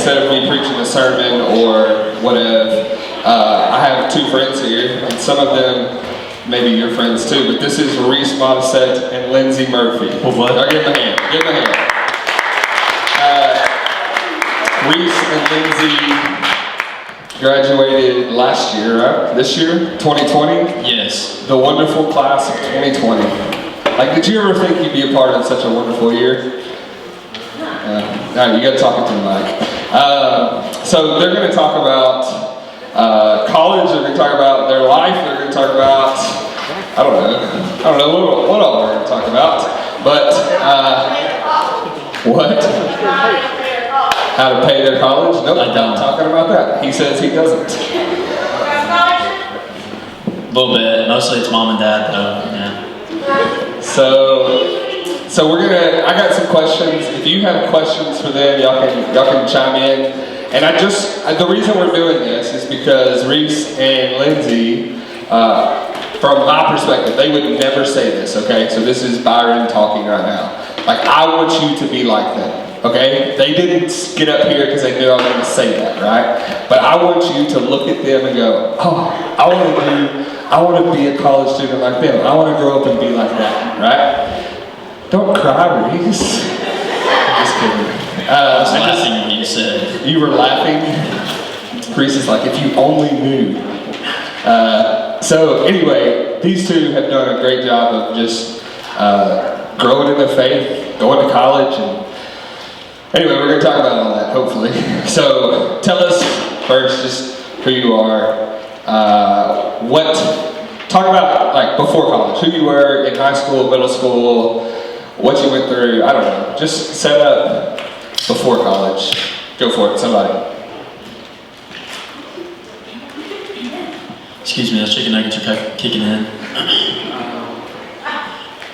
instead of me preaching a sermon or whatever, I have two friends here, and some of them, maybe your friends too, but this is Reece, Modisette, and Lindsay Murphy. What? Now give them a hand. Give them a hand. Reece and Lindsay graduated last year, right? This year? 2020? Yes. The wonderful class of 2020. Like, did you ever think you'd be a part of such a wonderful year? Alright, you gotta talk into the mic. So they're gonna talk about college, they're gonna talk about their life, they're gonna talk about, I don't know what all we're gonna talk about. But, what? How to pay their college? Nope, I'm not talking about that. He says he doesn't. A little bit. Mostly it's mom and dad, though. Yeah. So we're gonna. I got some questions. If you have questions for them, y'all can chime in. And the reason we're doing this is because Reece and Lindsay, from my perspective, they would never say this. Okay, so this is Byron talking right now. Like, I want you to be like them. Okay? They didn't get up here because they knew I was going to say that, right? But I want you to look at them and go, oh, I want to be a college student like them. I want to grow up and be like that, right? Don't cry, Reece. I'm just kidding. I was laughing when you said. You were laughing? Reece is like, if you only knew. So anyway, these two have done a great job of just growing in their faith, going to college, and anyway, we're going to talk about all that, hopefully. So, tell us first just who you are, talk about, like, before college, who you were in high school, middle school, what you went through, I don't know, just set up before college. Go for it, somebody. Excuse me, those chicken nuggets are kicking in.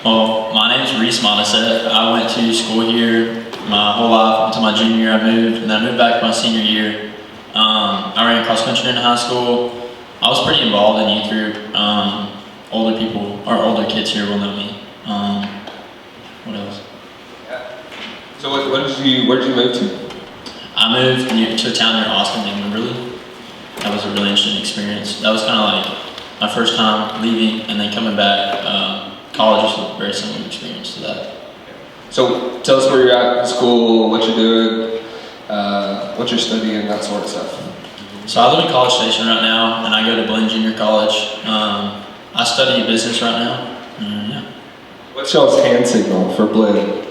Well, my name is Reece Modisette. I went to school here my whole life until my junior year. I moved, and then I moved back my senior year. I ran cross country in high school. I was pretty involved in youth group. Older kids here will know me. What else? So where'd you move to? I moved to a town near Austin named Wimberley. That was a really interesting experience. That was kind of like my first time leaving and then coming back. College was a very similar experience to that. So tell us where you're at in school, what you're doing, what you're studying, that sort of stuff. So I live in College Station right now, and I go to Blinn Junior College. I study business right now. Yeah. What's y'all's hand signal for Blinn?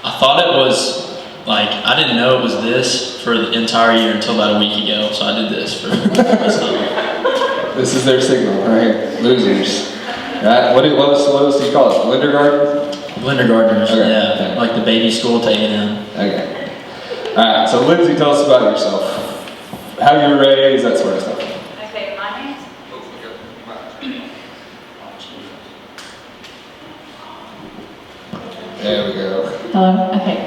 I thought it was like, I didn't know it was this for the entire year until about a week ago, so I did this for this time. This is their signal, right? Losers. Right? What else do you call it? Kindergarten? Kindergartners, okay. Yeah. Like the baby school to A&M. Okay. Alright, so Lindsay, tell us about yourself. How you were raised, that sort of stuff. Okay, my name's... There we go. Hello, okay.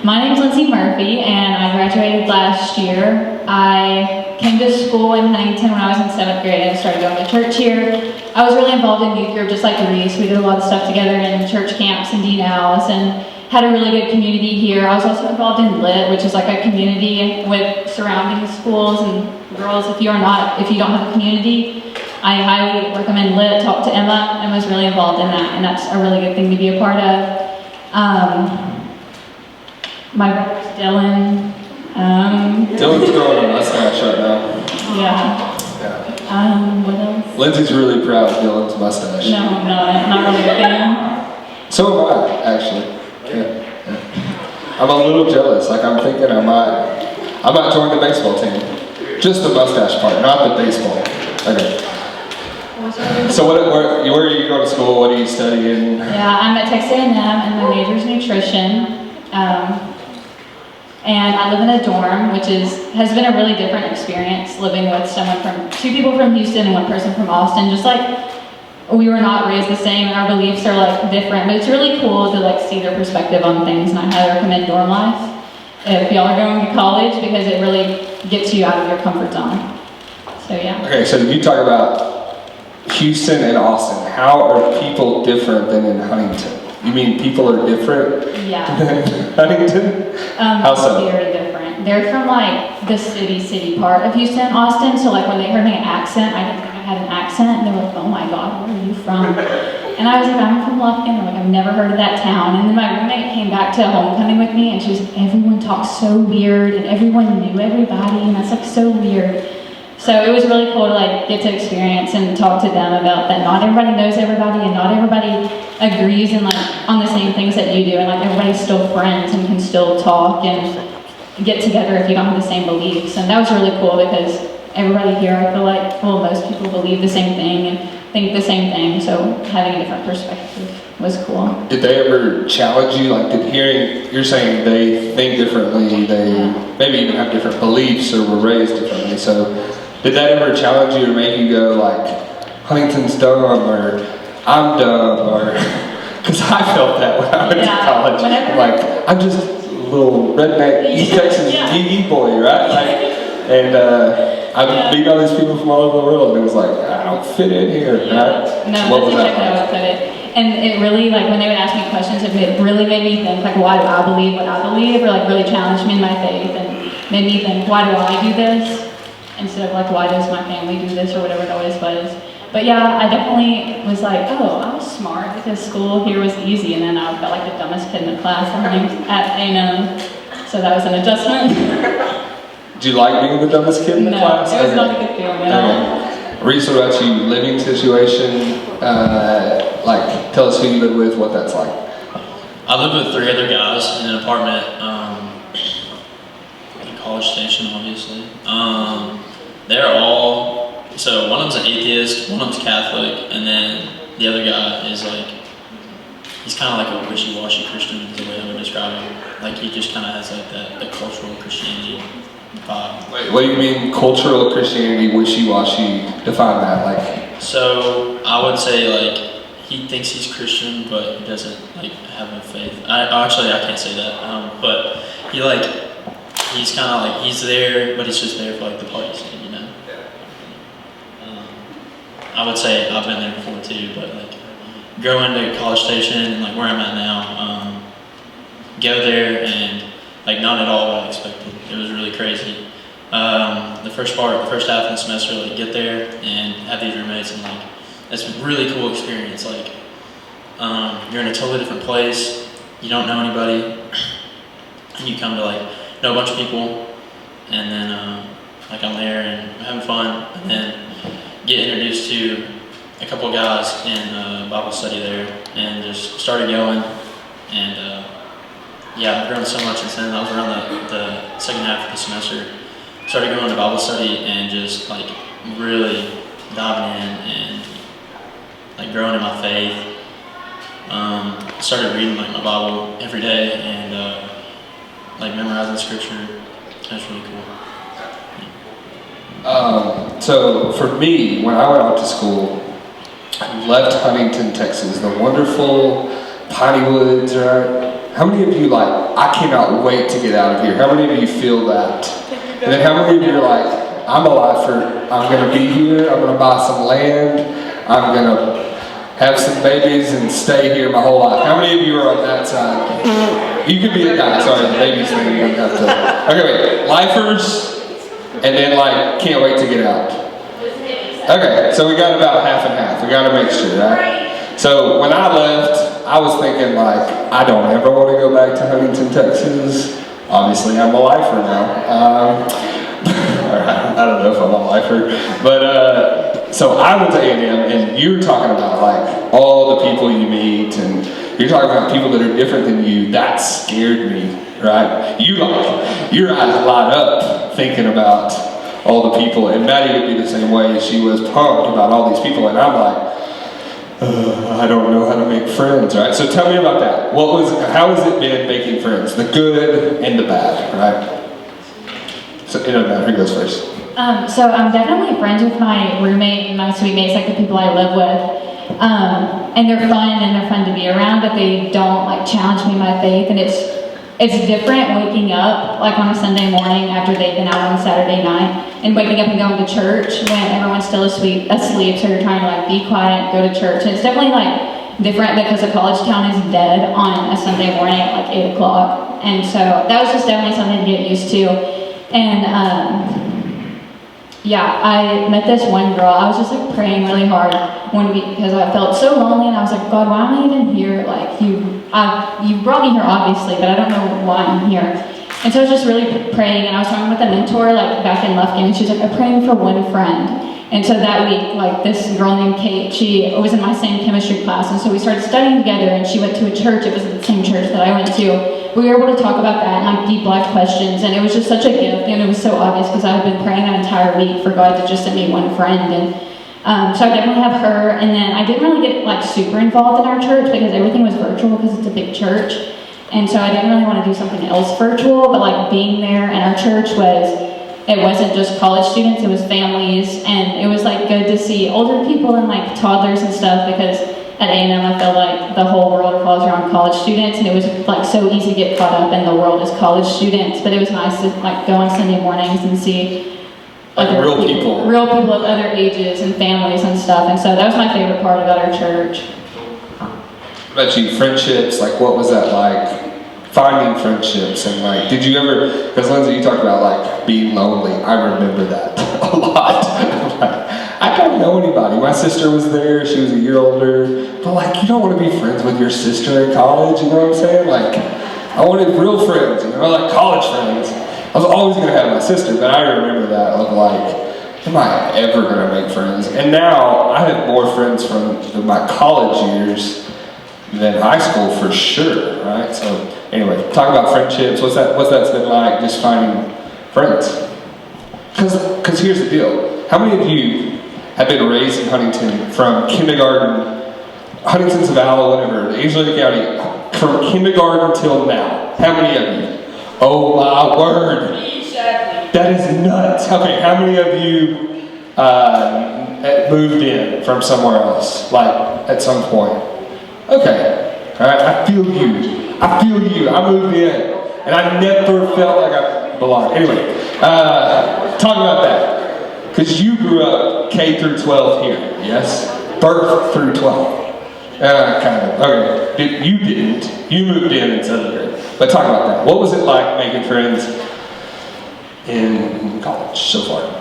My name's Lindsay Murphy, and I graduated last year. I came to school in Huntington when I was in 7th grade and started going to church here. I was really involved in youth group, just like Reece. We did a lot of stuff together in church camps and D-Nows, and had a really good community here. I was also involved in LIT, which is like a community with surrounding schools and girls. If you don't have a community, I highly recommend LIT. Talk to Emma. Emma's really involved in that, and that's a really good thing to be a part of. My brother's Dylan. Dylan's growing a mustache right now. Yeah. What else? Lindsay's really proud of Dylan's mustache. No, I'm not really a fan. So am I, actually. Yeah. I'm a little jealous. Like, I'm thinking I might join the baseball team. Just the mustache part, not the baseball. Okay. So where are you going to school? What are you studying? Yeah, I'm at Texas A&M and my major is nutrition. And I live in a dorm, which has been a really different experience living with two people from Houston and one person from Austin. Just like, we were not raised the same and our beliefs are like different, but it's really cool to like see their perspective on things, and I highly recommend dorm life if y'all are going to college because it really gets you out of your comfort zone. So yeah. Okay, so you talk about Houston and Austin. How are people different than in Huntington? You mean people are different Yeah. than in Huntington? How so? Very different. they're from like the city part of Houston, Austin. So like when they heard my accent, I didn't think I had an accent, and they were like, "Oh my God, where are you from?" And I was like, "I'm from Lufkin." They're like, "I've never heard of that town." And then my roommate came back to homecoming with me, and she was like, "Everyone talks so weird, and everyone knew everybody, and that's like so weird." So it was really cool to like get to experience and talk to them about that. Not everybody knows everybody, and not everybody agrees and like on the same things that you do, and like everybody's still friends and can still talk and get together if you don't have the same beliefs. And that was really cool because everybody here, I feel like, well, most people believe the same thing and think the same thing. So having a different perspective was cool. Did they ever challenge you? Like, you're saying they think differently, they maybe even have different beliefs or were raised differently. So did that ever challenge you or make you go like, Huntington's dumb, or I'm dumb, or, because I felt that when I went to college. Like, I'm just a little redneck East Texas GE boy, right? Like, and I meet all these people from all over the world, and it was like, I don't fit in here, right? No, what that's exactly how I would put it. And it really, like, when they would ask me questions, it really made me think, like, why do I believe what I believe, or like really challenged me in my faith, and made me think, why do I do this? Instead of like, why does my family do this, or whatever it always was. But yeah, I definitely was like, oh, I was smart because school here was easy, and then I felt like the dumbest kid in the class at A&M. So that was an adjustment. Do you like being the dumbest kid in the class? No, it was not a good feeling at all. Reece, what about you? Living situation, like, tell us who you live with, what that's like. I live with 3 other guys in an apartment in College Station, obviously. They're all, so one of them's an atheist, one of them's Catholic, and then the other guy is like, he's kind of like a wishy-washy Christian is the way I would describe him. Like, he just kind of has like the cultural Christianity vibe. Wait, what do you mean cultural Christianity, wishy-washy? Define that, like. So I would say like, he thinks he's Christian, but he doesn't like have a faith. Actually, I can't say that, but he like, he's kind of like, he's there, but he's just there for like the party scene, you know? I would say I've been there before too, but like, going to College Station and like where I'm at now, go there and like not at all what I expected. It was really crazy. The first half of the semester, like get there and have these roommates, and like, it's a really cool experience. Like, you're in a totally different place, you don't know anybody, and you come to like, know a bunch of people, and then like I'm there and I'm having fun, and then get introduced to a couple of guys in Bible study there, and just started going, and yeah, I've grown so much since then. I was around the second half of the semester, started going to Bible study and just like really diving in and like growing in my faith. Started reading like my Bible every day and like memorizing scripture. That's really cool. So for me, when I went out to school, I left Huntington, Texas, the wonderful piney woods, right? How many of you like, I cannot wait to get out of here? How many of you feel that? And then how many of you are like, I'm a lifer, I'm gonna be here, I'm gonna buy some land, I'm gonna have some babies and stay here my whole life? How many of you are on that side? You could be a guy, sorry, the babies thing, you don't have to. Okay, wait, lifers, and then like, can't wait to get out. Okay, so we got about half and half. We got a mixture, right? So when I left, I was thinking like, I don't ever want to go back to Huntington, Texas. Obviously, I'm a lifer now. I don't know if I'm a lifer, but so I went to A&M, and you were talking about like all the people you meet, and you're talking about people that are different than you. That scared me, right? You like, your eyes light up thinking about all the people, and Maddie would be the same way. She was pumped about all these people, and I'm like, I don't know how to make friends, right? So tell me about that. How has it been making friends? The good and the bad, right? So it doesn't matter, who goes first? So I'm definitely friends with my roommate and my suite mates, like the people I live with. And they're fun to be around, but they don't like challenge me in my faith, and it's different waking up like on a Sunday morning after they've been out on a Saturday night and waking up and going to church when everyone's still asleep, so you're trying to like be quiet, go to church. And it's definitely like different because a college town is dead on a Sunday morning at like 8 o'clock. And so that was just definitely something to get used to. And yeah, I met this one girl. I was just like praying really hard one week because I felt so lonely, and I was like, God, why am I even here? Like you brought me here obviously, but I don't know why I'm here. And so I was just really praying, and I was talking with a mentor like back in Lufkin, and she's like, I'm praying for one friend. And so that week, like this girl named Kate, she was in my same chemistry class, and so we started studying together, and she went to a church. It was the same church that I went to. We were able to talk about that and like deep life questions, and it was just such a gift, and it was so obvious because I had been praying that entire week for God to just send me one friend. And so I definitely have her, and then I didn't really get like super involved in our church because everything was virtual because it's a big church. And so I didn't really want to do something else virtual, but like being there, and our church it wasn't just college students, it was families, and it was like good to see older people and like toddlers and stuff, because at A&M I felt like the whole world revolves around college students, and it was like so easy to get caught up in the world as college students, but it was nice to like go on Sunday mornings and see like real people of other ages and families and stuff, and so that was my favorite part about our church. What about you, friendships? Like, what was that like? Finding friendships, and like, did you ever, because Lindsay, you talked about like being lonely. I remember that a lot. I don't know anybody. My sister was there, she was a year older, but like, you don't want to be friends with your sister in college, you know what I'm saying? Like, I wanted real friends, you know, like college friends. I was always going to have my sister, but I remember that of like, am I ever going to make friends? And now I have more friends from my college years than high school for sure, right? So anyway, talk about friendships. What's that's been like, just finding friends? Because here's the deal. How many of you have been raised in Huntington from kindergarten, Huntington, Zavala, whatever, Angelica County, from kindergarten till now? How many of you? Oh my word. That is nuts. Okay, how many of you moved in from somewhere else, like at some point? Okay, all right, I feel you. I moved in, and I never felt like I belonged. Anyway, talk about that. Because you grew up K through 12 here, yes? Birth through 12. Kind of. Okay, you didn't. You moved in 7th grade. But talk about that. What was it like making friends in college so far?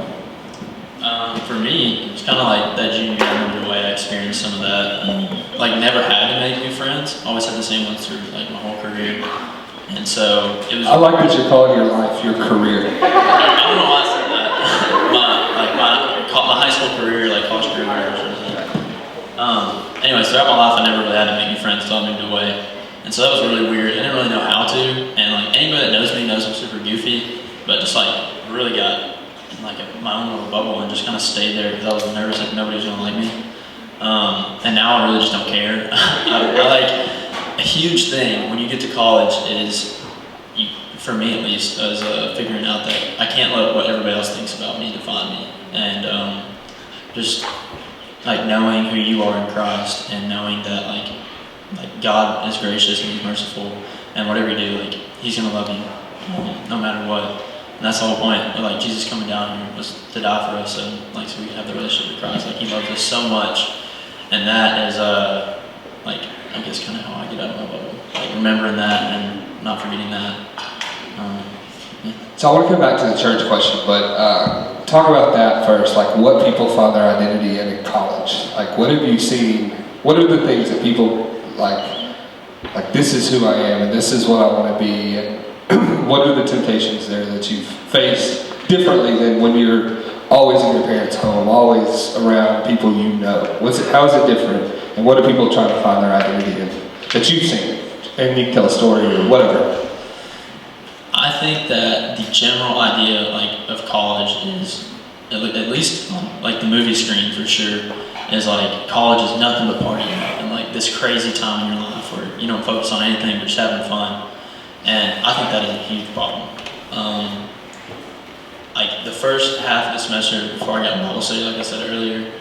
For me, it's kind of like that junior year. I moved away. I experienced some of that. Like, never had to make new friends. Always had the same ones through like my whole career. And so it was. I like that you're calling your life your career. I don't know why I said that. my high school career, like college career, whatever. Anyways, throughout my life, I never really had to make new friends until I moved away. And so that was really weird. I didn't really know how to. And like anybody that knows me knows I'm super goofy, but just like really got like my own little bubble and just kind of stayed there because I was nervous that nobody was gonna like me. And now I really just don't care. I like a huge thing when you get to college is, for me at least, is figuring out that I can't let what everybody else thinks about me define me, and just like knowing who you are in Christ and knowing that like God is gracious and He's merciful, and whatever you do, like He's gonna love you no matter what. And that's the whole point of like Jesus coming down here was to die for us, and like so we have the relationship with Christ. Like He loved us so much, and that is like I guess kind of how I get out of my bubble, like remembering that and not forgetting that. Yeah. So I want to come back to the church question, but talk about that first. Like what people find their identity in college. Like what have you seen? What are the things that people like this is who I am and this is what I want to be, and what are the temptations there that you've faced differently than when you're always in your parents' home, always around people you know? How is it different, and what are people trying to find their identity in that you've seen? And you can tell a story or whatever. I think that the general idea of college is, at least on like the movie screen for sure, is like college is nothing but partying and like this crazy time in your life where you don't focus on anything but just having fun. And I think that is a huge problem. Like the first half of the semester before I got Bible study, like I said earlier,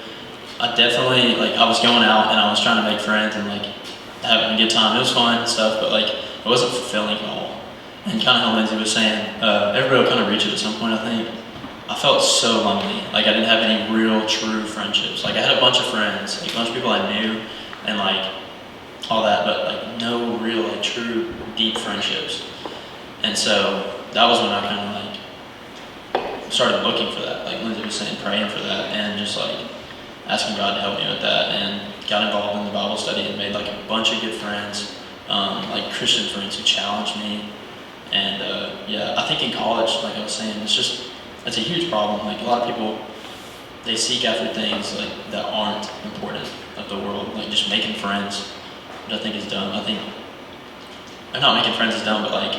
I definitely I was going out and I was trying to make friends and like having a good time. It was fun and stuff, but like it wasn't fulfilling at all. And kind of how Lindsay was saying, everybody will kind of reach it at some point, I think. I felt so lonely. Like I didn't have any real, true friendships. Like I had a bunch of friends, like a bunch of people I knew, and like all that, but like no real, like true, deep friendships. And so that was when I kind of like started looking for that, like Lindsay was saying, praying for that, and just like asking God to help me with that, and got involved in the Bible study and made like a bunch of good friends, like Christian friends who challenged me. And yeah, I think in college, like I was saying, it's a huge problem. Like a lot of people, they seek after things like that aren't important of the world, like just making friends, which I think is dumb. I think not making friends is dumb, but like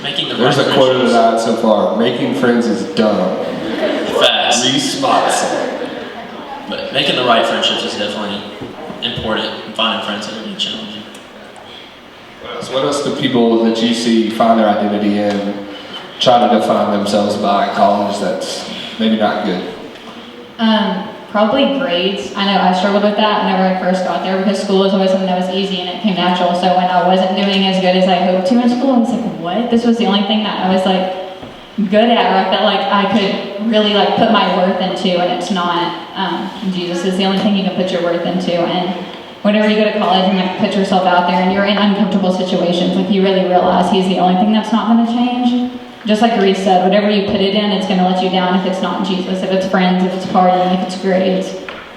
making the There's right a quote of friendships. that so far. Making friends is dumb. Fast. Reece Modisette. But making the right friendships is definitely important, and finding friends that are going to challenge you. What else do people that you see find their identity in, try to define themselves by in college that's maybe not good? Probably grades. I know I struggled with that whenever I first got there because school was always something that was easy and it came natural. So when I wasn't doing as good as I hoped to in school, I was like, what? This was the only thing that I was like good at, or I felt like I could really like put my worth into, and it's not. Jesus is the only thing you can put your worth into. And whenever you go to college and like put yourself out there and you're in uncomfortable situations, like you really realize he's the only thing that's not going to change. Just like Reece said, whatever you put it in, it's going to let you down if it's not Jesus, if it's friends, if it's partying, if it's grades.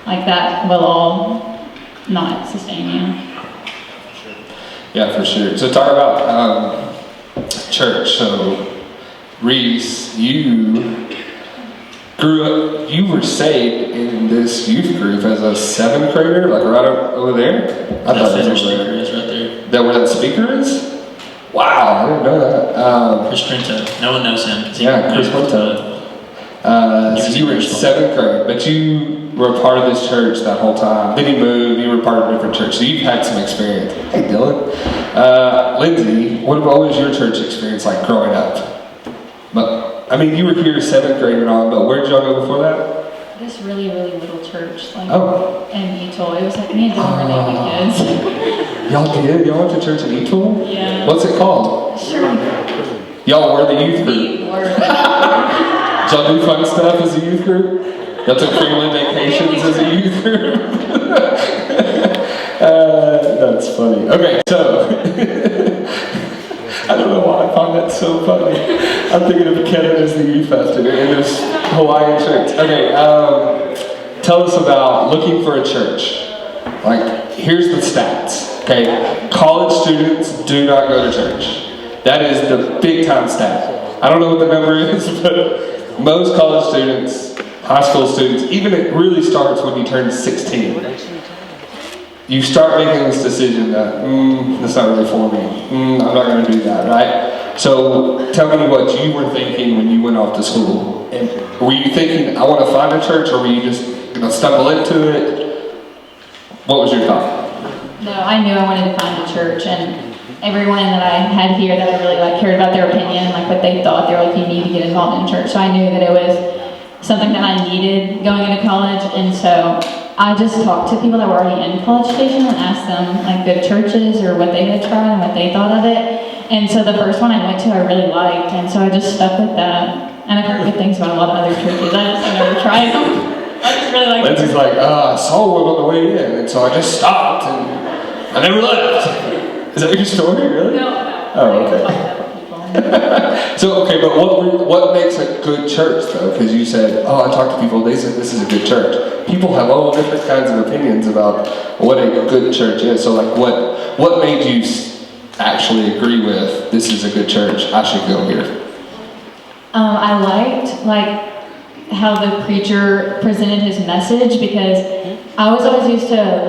Like that will all not sustain you. Yeah, for sure. So talk about church. So Reece, you grew up, you were saved in this youth group as a 7th grader, like right over there? I thought it was over there. Is right there. That where that speaker is? Wow, I didn't know that. Chris Printo. No one knows him. Yeah, Chris Printo. So you were in 7th grade, but you were a part of this church that whole time. Then you moved, you were part of a different church, so you've had some experience. Hey, Dylan. Lindsay, what was your church experience like growing up? But I mean, you were here 7th grade and all, but where did y'all go before that? This really, really little church, like in Etel. It was like me and Dylan were the only kids. Y'all did? Y'all went to church in Etel? Yeah. What's it called? Sure. Y'all were the youth group. We were. Did y'all do fun stuff as a youth group? Y'all took family vacations as a youth group? That's funny. Okay, so I don't know why I find that so funny. I'm thinking of Kevin as the youth pastor in this Hawaiian church. Okay, tell us about looking for a church. Like, here's the stats. Okay, college students do not go to church. That is the big time stat. I don't know what the number is, but most college students, high school students, even it really starts when you turn 16. You start making this decision that, that's not really for me. I'm not going to do that, right? So tell me what you were thinking when you went off to school. And were you thinking, I want to find a church, or were you just going to stumble into it? What was your thought? No, I knew I wanted to find a church, and everyone that I had here that I really like cared about their opinion and like what they thought. They were like, you need to get involved in church. So I knew that it was something that I needed going into college, and so I just talked to people that were already in college station and asked them like good churches or what they had tried and what they thought of it. And so the first one I went to I really liked, and so I just stuck with that. And I've heard good things about a lot of other churches. I just never tried them. I just really like Lindsay's like, I saw one on the way in, and so I just stopped and I never left. Is that your story, really? No. Oh, okay. So, okay, but what makes a good church, though? Because you said, I talked to people, they said this is a good church. People have all different kinds of opinions about what a good church is. So, like, what made you actually agree with, this is a good church, I should go here? I liked, how the preacher presented his message, because I was always used to,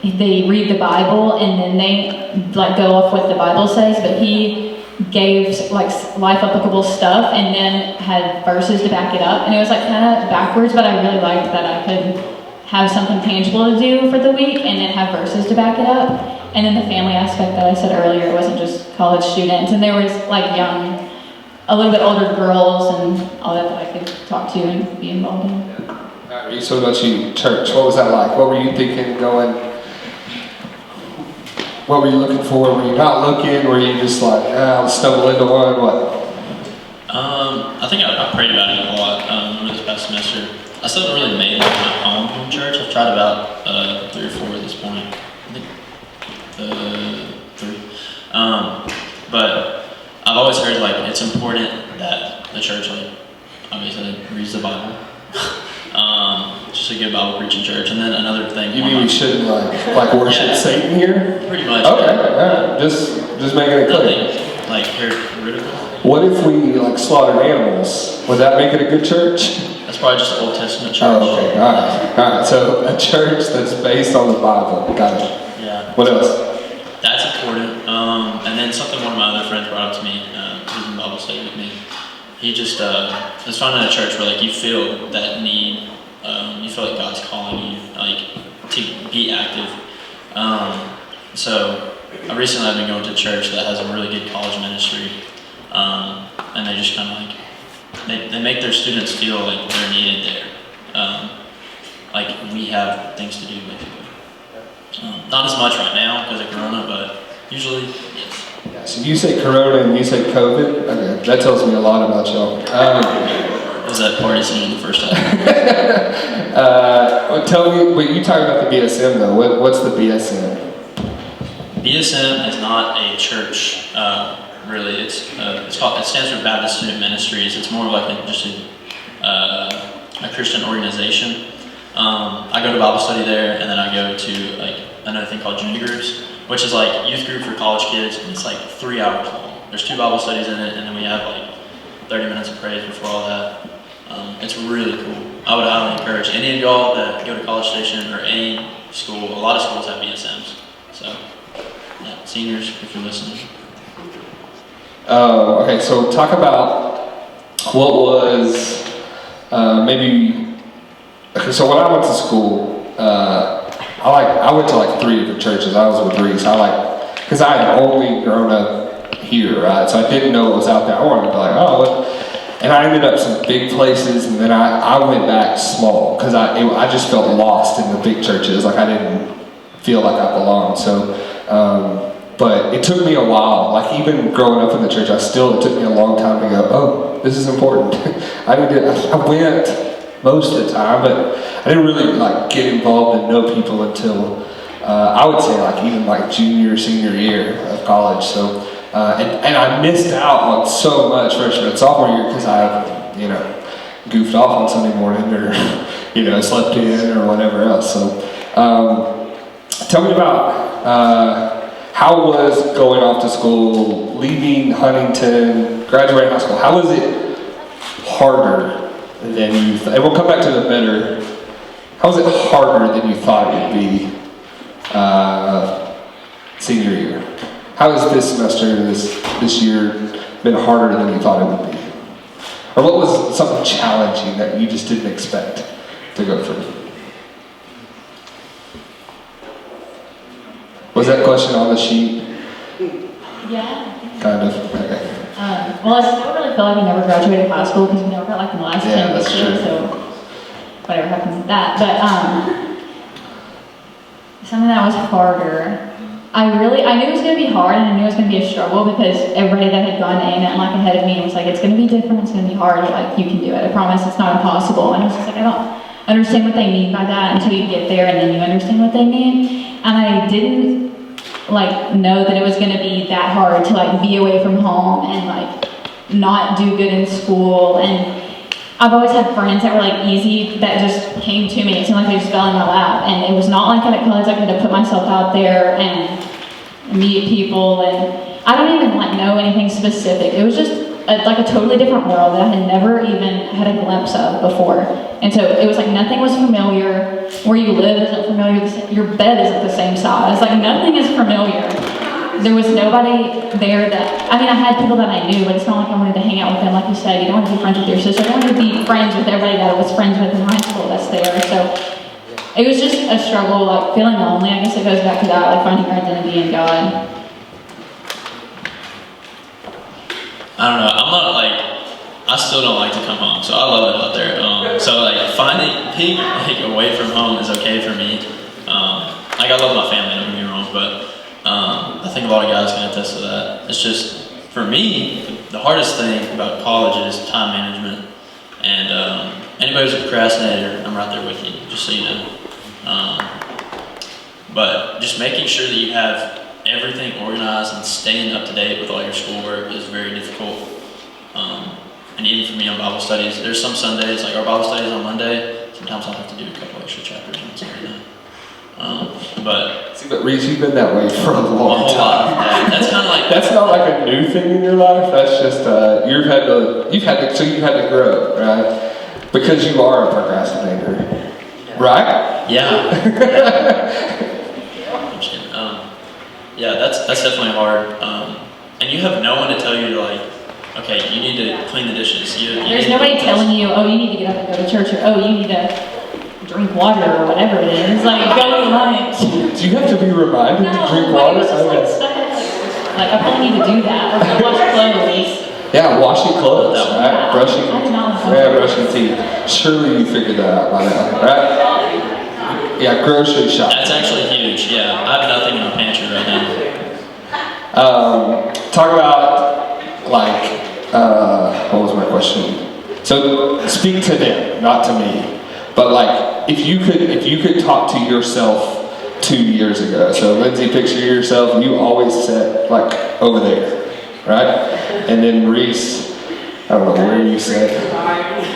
they read the Bible and then they, go off what the Bible says, but he gave, life applicable stuff and then had verses to back it up. And it was, kind of backwards, but I really liked that I could have something tangible to do for the week and then have verses to back it up. And then the family aspect that I said earlier, it wasn't just college students. And there was, young, a little bit older girls and all that I could talk to and be involved in. So about you, church, what was that like? What were you thinking going? What were you looking for? Were you not looking? Were you just I'll stumble into one? What? I think I prayed about it a lot over this past semester. I still haven't really made my home from church. I've tried about 3 or 4 at this point. I think 3. But always heard like it's important that the church like obviously reads the Bible. Just a good Bible preaching church. And then another thing. You mean we shouldn't like worship Satan here? Pretty much. Okay, just making it clear. Nothing like heretical. What if we like slaughtered animals? Would that make it a good church? That's probably just an Old Testament church. Oh, okay, all right. So a church that's based on the Bible. Got it. Yeah. What else? That's important. And then something one of my other friends brought up to me, who's in Bible study with me. He just was finding a church where like you feel that need, you feel like God's calling you like to be active. So recently I've been going to a church that has a really good college ministry, and they just kind of like they make their students feel like they're needed there. Like we have things to do basically. Not as much right now because of Corona, but usually yes. Yeah, so you say Corona and you say COVID? Okay, that tells me a lot about y'all. It was that party scene in the first half. Tell me, but you talking about the BSM though. What's the BSM? BSM is not a church, really. It's called. It stands for Baptist Student Ministries. It's more like just a Christian organization. I go to Bible study there, and then I go to like another thing called junior groups, which is like youth group for college kids, and it's like 3 hours long. There's 2 Bible studies in it, and then we have like 30 minutes of praise before all that. It's really cool. I would highly encourage any of y'all that go to College Station or any school. A lot of schools have BSMs, so yeah, seniors, if you're listening. Okay, so talk about what was maybe. Okay, so when I went to school, I went to like 3 different churches. I was with Reece. Because I had only grown up here, right? So I didn't know what was out there. I wanted to be like, oh, what? And I ended up some big places, and then I went back small because I just felt lost in the big churches. Like I didn't feel like I belonged. So, but it took me a while. Like even growing up in the church, it took me a long time to go, oh, this is important. I went most of the time, but I didn't really like get involved and know people until I would say like even like junior, senior year of college. So. And I missed out on so much freshman and sophomore year because I, goofed off on Sunday morning or, slept in or whatever else. So, tell me about how was going off to school, leaving Huntington, graduating high school. How was it harder than you thought? And we'll come back to the better. How was it harder than you thought it would be senior year? How has this semester, this year, been harder than you thought it would be? Or what was something challenging that you just didn't expect to go through? Was that question on the sheet? Yeah. Kind of. Okay. Well, I still really feel like we never graduated high school because we never got like in the last 10 that's years, true. so whatever happens with that. But something that was harder. I knew it was going to be hard, and I knew it was going to be a struggle because everybody that had gone to A&M like ahead of me was like, it's going to be different, it's going to be hard, like you can do it, I promise it's not impossible. And I was just like, I don't understand what they mean by that until you get there and then you understand what they mean. And I didn't like know that it was going to be that hard to like be away from home and like not do good in school. And I've always had friends that were like easy that just came to me. It seemed like they just fell in my lap. And it was not like that at college. I had to put myself out there and meet people. And I don't even like know anything specific. It was just like a totally different world that I had never even had a glimpse of before. And so it was like nothing was familiar. Where you live isn't familiar. Your bed isn't the same size. Like nothing is familiar. There was nobody there I had people that I knew, but it's not like I wanted to hang out with them. Like you said, you don't want to be friends with your sister. I wanted to be friends with everybody that I was friends with in high school that's there. So it was just a struggle, like feeling lonely. I guess it goes back to that, like finding your identity in God. I don't know. I still don't like to come home, so I love it out there. So like being like away from home is okay for me. I love my family, don't get me wrong, but I think a lot of guys can attest to that. It's just, for me, the hardest thing about college is time management. And anybody who's a procrastinator, I'm right there with you, just so you know. But just making sure that you have everything organized and staying up to date with all your schoolwork is very difficult. And even for me on Bible studies, there's some Sundays, like our Bible studies on Monday, sometimes I'll have to do a couple extra chapters on Sunday night. But Reece, you've been that way for a long time. That's kind of like that's not like a new thing in your life. That's just you've had to grow, right? Because you are a procrastinator, right? Yeah. Yeah, that's definitely hard. And you have no one to tell you like, okay, you need to clean the dishes. There's nobody telling you, oh, you need to get up and go to church, or oh, you need to drink water, or whatever it is. Like, go to lunch. Do you have to be reminded to drink water? Like, I probably need to do that, or go wash clothes. Yeah, washing clothes, right? Brushing teeth. Surely you figured that out by now, right? Yeah, grocery shopping. That's actually huge. Yeah, I have nothing in my pantry right now. Talk about like what was my question? So speak to them, not to me. But like if you could talk to yourself 2 years ago. So Lindsay, picture yourself. You always sat like over there, right? And then Reece, I don't know where you sat.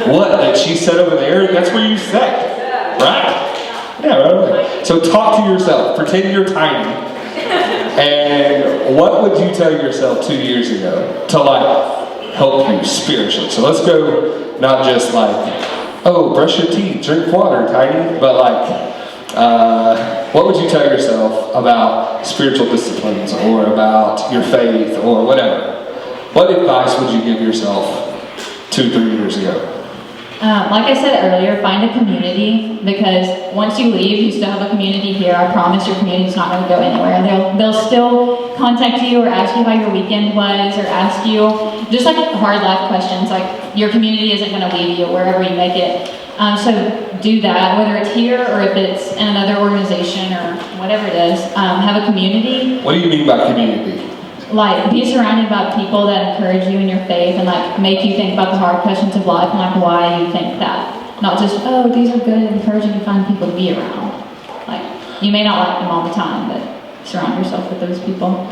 What? That she sat over there? That's where you sat, right? Yeah, right. So talk to yourself. Pretend you're tiny. And what would you tell yourself 2 years ago to like help you spiritually? So let's go not just like, oh, brush your teeth, drink water, tiny, but like, what would you tell yourself about spiritual disciplines or about your faith or whatever? What advice would you give yourself 2-3 years ago? Like I said earlier, find a community, because once you leave, you still have a community here. I promise your community is not going to go anywhere. They'll still contact you or ask you how your weekend was, or ask you just like hard life questions. Like, your community isn't going to leave you wherever you make it. So do that, whether it's here or if it's in another organization or whatever it is. Have a community. What do you mean by community? Like, be surrounded by people that encourage you in your faith and like make you think about the hard questions of life and like why you think that. Not just, oh, these are good and encouraging to find people to be around. Like, you may not like them all the time, but surround yourself with those people.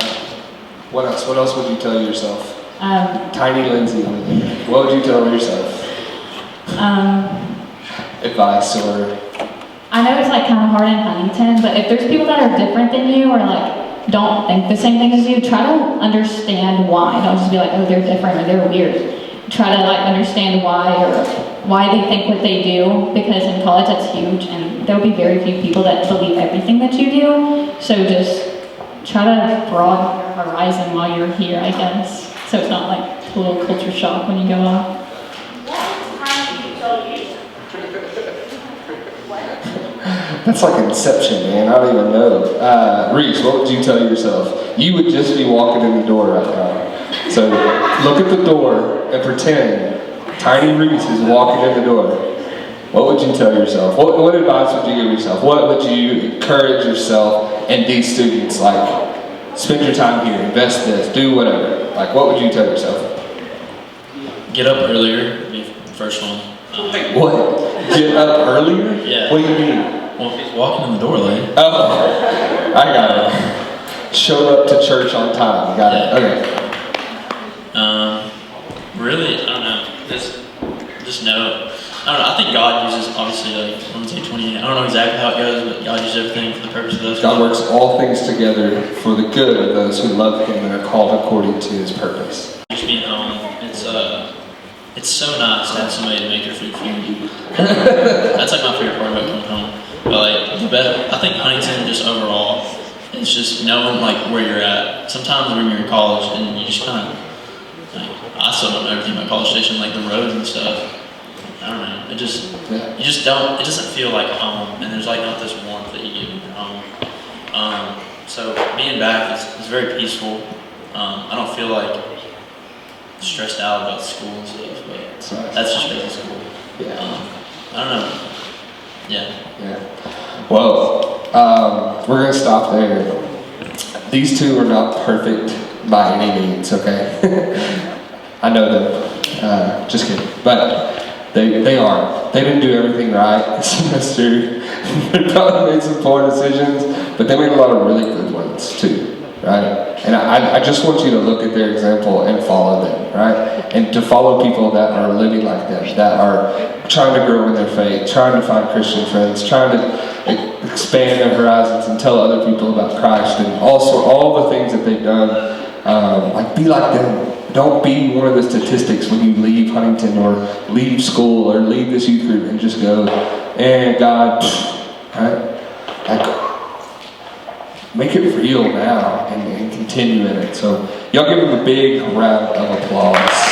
What else? What else would you tell yourself? Tiny Lindsay. What would you tell yourself? Advice or... I know it's like kind of hard in Huntington, but if there's people that are different than you or like don't think the same thing as you, try to understand why. Don't just be like, oh, they're different or they're weird. Try to like understand why, or why they think what they do, because in college that's huge and there'll be very few people that believe everything that you do. So just try to broaden your horizon while you're here, I guess. So it's not like a total culture shock when you go off. That's like Inception, man. I don't even know. Reece, what would you tell yourself? You would just be walking in the door right now. So look at the door and pretend tiny Reece is walking in the door. What would you tell yourself? What advice would you give yourself? What would you encourage yourself and these students? Like, spend your time here, invest this, do whatever. Like, what would you tell yourself? Get up earlier, be the first one. What? Get up earlier? Yeah. What do you mean? Well, walking in the door late. Oh, I got it. Showed up to church on time. Got it. Okay. Really, I don't know. Just know. I don't know. I think God uses, obviously, like, Lindsay 28. I don't know exactly how it goes, but God uses everything for the purpose of those. God works all things together for the good of those who love Him and are called according to His purpose. Just being home, it's so nice to have somebody to make your food for you. That's like my favorite part about coming home. But like I think Huntington just overall, it's just knowing like where you're at. Sometimes when you're in college and you just kind of, like, I still don't know everything about College Station, like the roads and stuff. I don't know. You just don't. It doesn't feel like home, and there's like not this warmth that you get when you're home. So being back is very peaceful. I don't feel like stressed out about school and stuff, but that's just basic school. Yeah. I don't know. Yeah. Well, we're going to stop there. These two are not perfect by any means, okay? I know them. Just kidding. But they are. They didn't do everything right this semester. They probably made some poor decisions, but they made a lot of really good ones too. right? And I just want you to look at their example and follow them, right? And to follow people that are living like them, that are trying to grow in their faith, trying to find Christian friends, trying to expand their horizons and tell other people about Christ, and also all the things that they've done. Like, be like them. Don't be one of the statistics when you leave Huntington or leave school or leave this youth group and just go, and God, right? Like, make it real now and continue in it. So y'all give them a big round of applause.